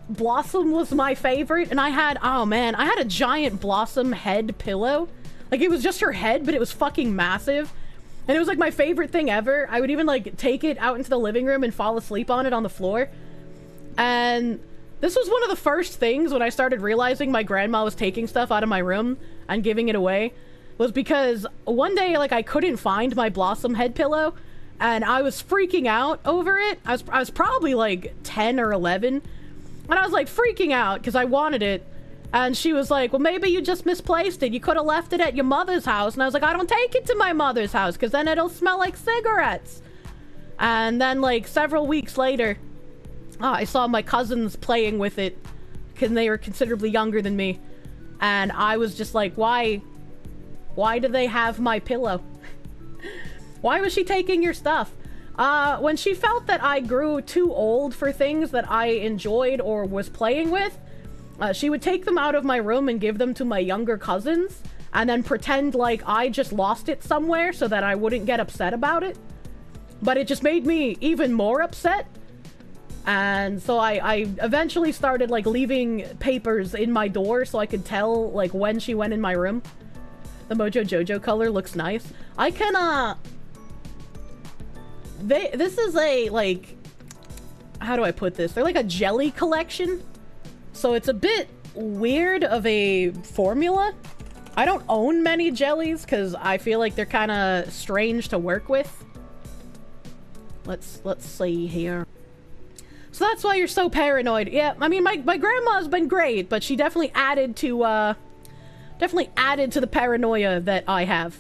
Blossom was my favorite, and I had, oh man, I had a giant Blossom head pillow. Like, it was just her head, but it was fucking massive. And it was like my favorite thing ever. I would even like take it out into the living room and fall asleep on it on the floor. And this was one of the first things when I started realizing my grandma was taking stuff out of my room and giving it away, was because one day, like, I couldn't find my Blossom head pillow, and I was freaking out over it. I was probably like 10 or 11, and I was like freaking out because I wanted it. And she was like, well, maybe you just misplaced it. You could have left it at your mother's house. And I was like, I don't take it to my mother's house because then it'll smell like cigarettes. And then like several weeks later, I saw my cousins playing with it because they were considerably younger than me. And I was just like, why do they have my pillow? Why was she taking your stuff? When she felt that I grew too old for things that I enjoyed or was playing with, she would take them out of my room and give them to my younger cousins, and then pretend like I just lost it somewhere so that I wouldn't get upset about it. But it just made me even more upset. And so I eventually started like leaving papers in my door so I could tell like when she went in my room. The Mojo Jojo color looks nice. I can, this is a, like, how do I put this? They're like a jelly collection. So it's a bit weird of a formula. I don't own many jellies because I feel like they're kind of strange to work with. Let's see here. So that's why you're so paranoid. Yeah, I mean, my grandma's been great, but she definitely added to the paranoia that I have.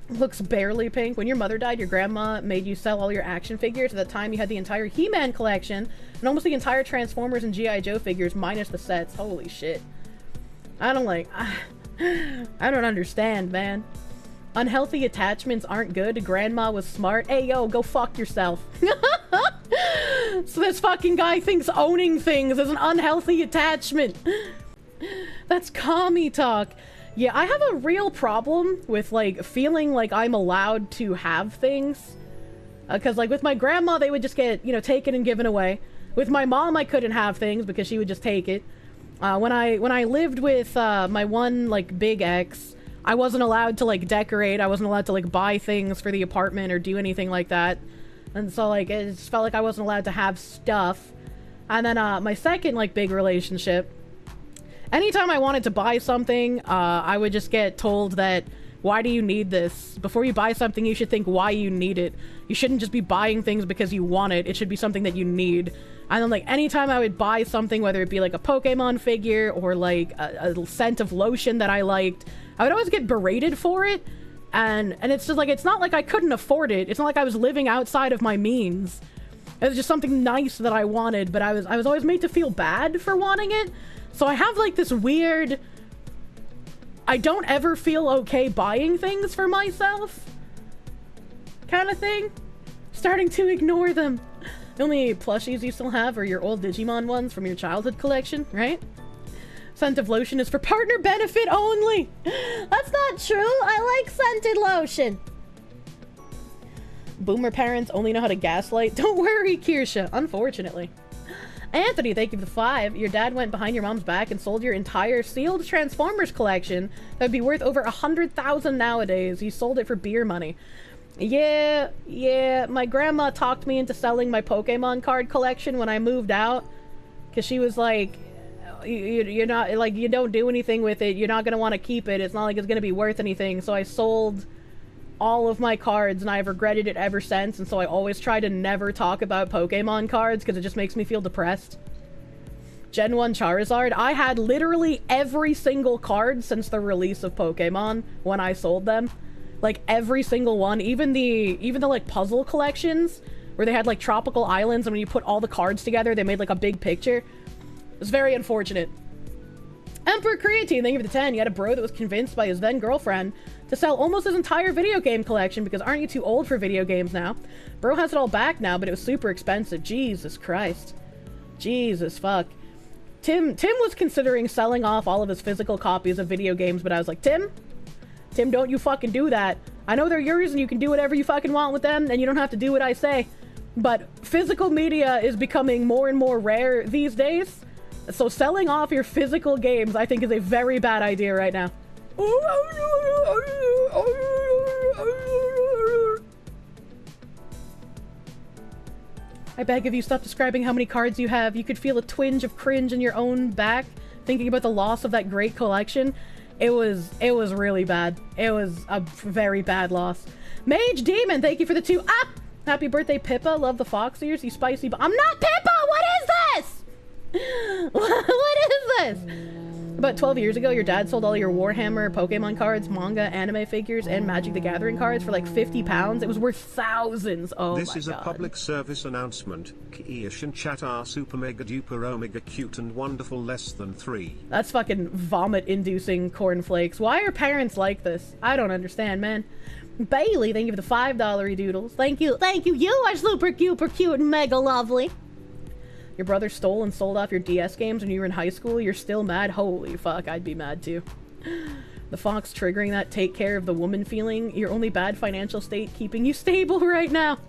Looks barely pink. When your mother died, your grandma made you sell all your action figures. At the time, you had the entire He-Man collection and almost the entire Transformers and G.I. Joe figures, minus the sets. Holy shit. I don't understand, man. Unhealthy attachments aren't good. Grandma was smart. Hey, yo, go fuck yourself. So this fucking guy thinks owning things is an unhealthy attachment. That's commie talk. Yeah, I have a real problem with, like, feeling like I'm allowed to have things. Because, like, with my grandma, they would just get, you know, taken and given away. With my mom, I couldn't have things because she would just take it. When I lived with, my one, like, big ex, I wasn't allowed to, like, decorate. I wasn't allowed to, like, buy things for the apartment or do anything like that. And so, like, it just felt like I wasn't allowed to have stuff. And then, my second, like, big relationship, anytime I wanted to buy something, I would just get told that, why do you need this? Before you buy something, you should think why you need it. You shouldn't just be buying things because you want it. It should be something that you need. And then, like, anytime I would buy something, whether it be, like, a Pokemon figure or, like, a scent of lotion that I liked, I would always get berated for it. And it's just, like, it's not like I couldn't afford it. It's not like I was living outside of my means. It was just something nice that I wanted, but I was always made to feel bad for wanting it. So I have, like, this weird, I don't ever feel okay buying things for myself kind of thing. Starting to ignore them. The only plushies you still have are your old Digimon ones from your childhood collection, right? Scent of lotion is for partner benefit only. That's not true. I like scented lotion. Boomer parents only know how to gaslight. Don't worry, Kirsche. Unfortunately. Anthony, thank you for the 5. Your dad went behind your mom's back and sold your entire sealed Transformers collection that would be worth over 100,000 nowadays. He sold it for beer money. Yeah, my grandma talked me into selling my Pokemon card collection when I moved out. Because she was like, you're not, like, you don't do anything with it. You're not going to want to keep it. It's not like it's going to be worth anything. So I sold all of my cards, and I've regretted it ever since, and so I always try to never talk about Pokemon cards because it just makes me feel depressed. Gen 1 Charizard, I had literally every single card since the release of Pokemon when I sold them. Like, every single one, even the like puzzle collections where they had like tropical islands, and when you put all the cards together they made like a big picture. It was very unfortunate. Emperor Creatine, thank you for the 10. You had a bro that was convinced by his then girlfriend to sell almost his entire video game collection because aren't you too old for video games now? Bro has it all back now, but it was super expensive. Jesus Christ. Jesus fuck. Tim was considering selling off all of his physical copies of video games, but I was like, Tim, don't you fucking do that. I know they're yours and you can do whatever you fucking want with them, and you don't have to do what I say. But physical media is becoming more and more rare these days. So selling off your physical games, I think, is a very bad idea right now. I beg of you, stop describing how many cards you have. You could feel a twinge of cringe in your own back thinking about the loss of that great collection. It was really bad. It was a very bad loss. Mage Demon, thank you for the 2. Ah! Happy birthday, Pippa. Love the fox ears, you spicy I'm not Pippa! What is this? What is this? About 12 years ago, your dad sold all your Warhammer, Pokemon cards, manga, anime figures, and Magic the Gathering cards for like £50. It was worth thousands. Oh my god. This is a public service announcement. Kirsche and chat are super mega duper omega cute and wonderful less than 3. That's fucking vomit-inducing cornflakes. Why are parents like this? I don't understand, man. Bailey, thank you for the $5 doodles. Thank you. Thank you. You are super cute and mega lovely. Your brother stole and sold off your DS games when you were in high school. You're still mad? Holy fuck, I'd be mad too. The fox triggering that take care of the woman feeling. Your only bad financial state keeping you stable right now.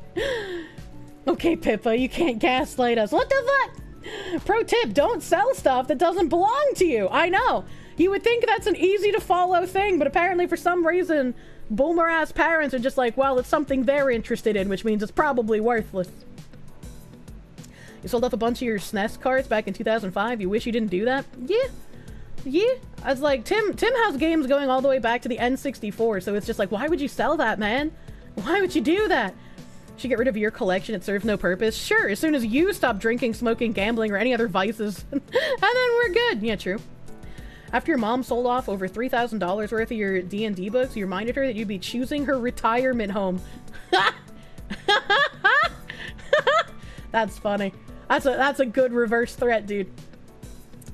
Okay, Pippa, you can't gaslight us. What the fuck? Pro tip, don't sell stuff that doesn't belong to you. I know. You would think that's an easy to follow thing, but apparently for some reason, boomer ass parents are just like, well, it's something they're interested in, which means it's probably worthless. You sold off a bunch of your SNES cards back in 2005. You wish you didn't do that? Yeah. I was like, Tim has games going all the way back to the N64, so it's just like, why would you sell that, man? Why would you do that? Should get rid of your collection, it serves no purpose. Sure, as soon as you stop drinking, smoking, gambling, or any other vices, and then we're good. Yeah, true. After your mom sold off over $3,000 worth of your D&D books, you reminded her that you'd be choosing her retirement home. That's funny. That's a good reverse threat, dude.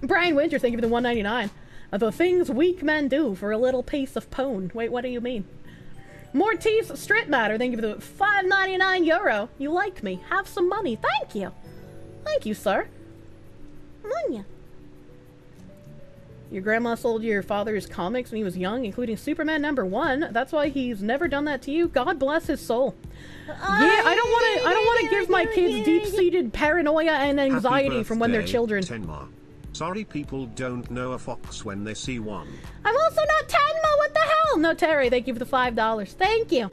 Brian Winter, thank you for the $1.99. The things weak men do for a little piece of pone. Wait, what do you mean? Mortice Stritmatter, thank you for the €5.99. You like me. Have some money. Thank you. Thank you, sir. Munya. Your grandma sold your father's comics when he was young, including Superman #1. That's why he's never done that to you. God bless his soul. Yeah, I don't want to give my kids deep-seated paranoia and anxiety from when they're children. Tenma. Sorry, people don't know a fox when they see one. I'm also not Tenma. What the hell? No, Terry. Thank you for the $5. Thank you.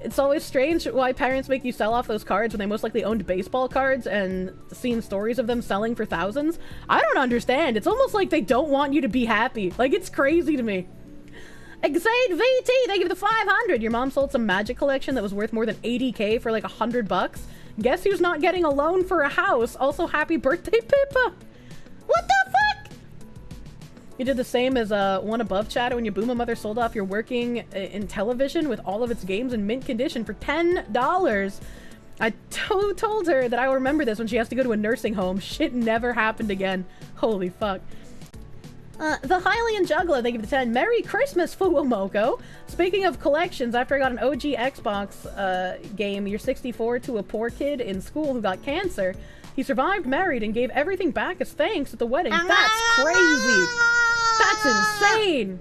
It's always strange why parents make you sell off those cards when they most likely owned baseball cards and seen stories of them selling for thousands. I don't understand. It's almost like they don't want you to be happy. Like, it's crazy to me. Exade VT, thank you for the 500. Your mom sold some Magic collection that was worth more than 80K for like $100. Guess who's not getting a loan for a house? Also, happy birthday, Pippa. What the fuck? You did the same as one above chat when your Booma mother sold off your working in television with all of its games in mint condition for $10. I told her that I will remember this when she has to go to a nursing home. Shit never happened again. Holy fuck. The Hylian Juggler, thank you for the 10. Merry Christmas, Fuwamoko. Speaking of collections, after I got an OG Xbox game, your 64, to a poor kid in school who got cancer, he survived, married, and gave everything back as thanks at the wedding. That's crazy. That's insane.